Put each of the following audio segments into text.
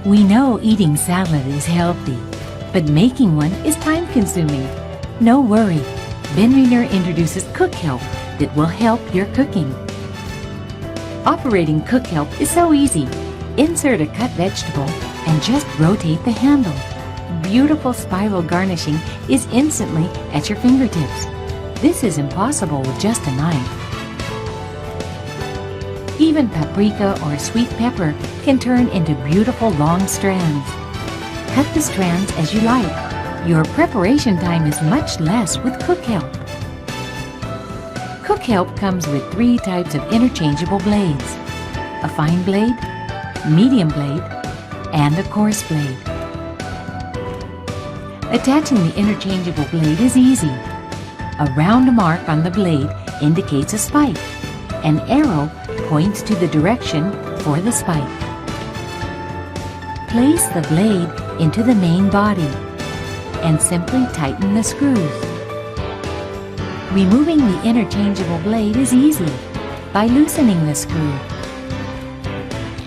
We know eating salad is healthy, but making one is time-consuming. No worry, Ben Riener introduces Cook Help that will help your cooking. Operating Cook Help is so easy. Insert a cut vegetable and just rotate the handle. Beautiful spiral garnishing is instantly at your fingertips. This is impossible with just a knife. Even paprika or sweet pepper can turn into beautiful long strands. Cut the strands as you like. Your preparation time is much less with Cook Help. Cook Help comes with 3 types of interchangeable blades: a fine blade, medium blade, and a coarse blade. Attaching the interchangeable blade is easy. A round mark on the blade indicates a spike. An arrow points to the direction for the spike. Place the blade into the main body and simply tighten the screws. Removing the interchangeable blade is easy by loosening the screw.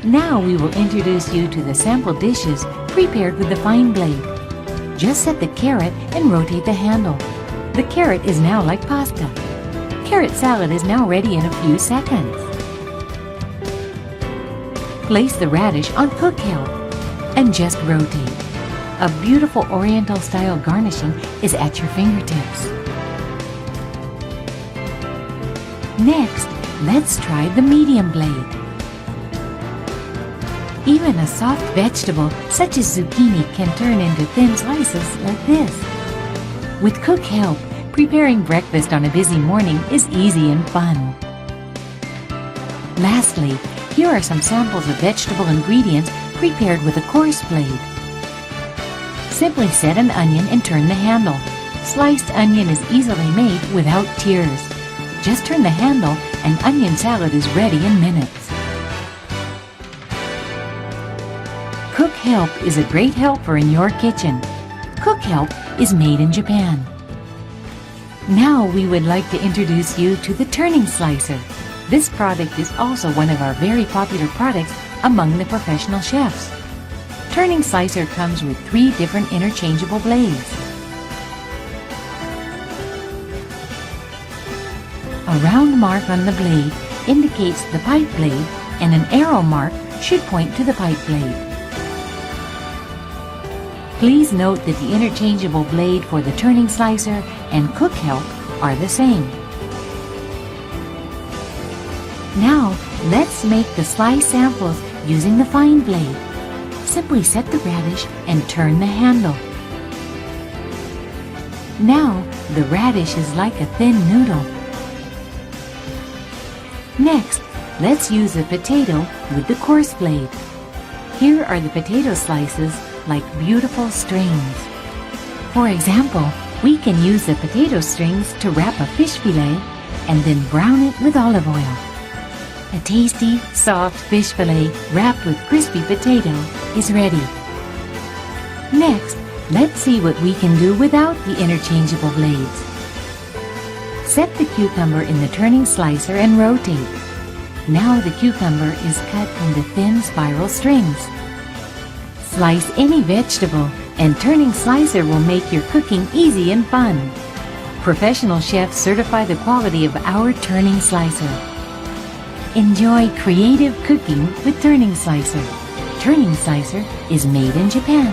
Now we will introduce you to the sample dishes prepared with the fine blade. Just set the carrot and rotate the handle. The carrot is now like pasta. Carrot salad is now ready in a few seconds. Place the radish on Cook Help and just rotate. A beautiful Oriental-style garnishing is at your fingertips. Next, let's try the medium blade. Even a soft vegetable such as zucchini can turn into thin slices like this. With Cook Help, preparing breakfast on a busy morning is easy and fun. Lastly, here are some samples of vegetable ingredients prepared with a coarse blade. Simply set an onion and turn the handle. Sliced onion is easily made without tears. Just turn the handle and onion salad is ready in minutes. Cook Help is a great helper in your kitchen. Cook Help is made in Japan. Now we would like to introduce you to the turning slicer. This product is also one of our very popular products among the professional chefs. Turning slicer comes with 3 different interchangeable blades. A round mark on the blade indicates the pipe blade, and an arrow mark should point to the pipe blade. Please note that the interchangeable blade for the turning slicer and Cook Help are the same. Now, let's make the slice samples using the fine blade. Simply set the radish and turn the handle. Now, the radish is like a thin noodle. Next, let's use a potato with the coarse blade. Here are the potato slices like beautiful strings. For example, we can use the potato strings to wrap a fish fillet and then brown it with olive oil. A tasty, soft fish fillet wrapped with crispy potato is ready. Next, let's see what we can do without the interchangeable blades. Set the cucumber in the turning slicer and rotate. Now the cucumber is cut into thin spiral strings. Slice any vegetable, and turning slicer will make your cooking easy and fun. Professional chefs certify the quality of our turning slicer. Enjoy creative cooking with turning slicer. Turning slicer is made in Japan.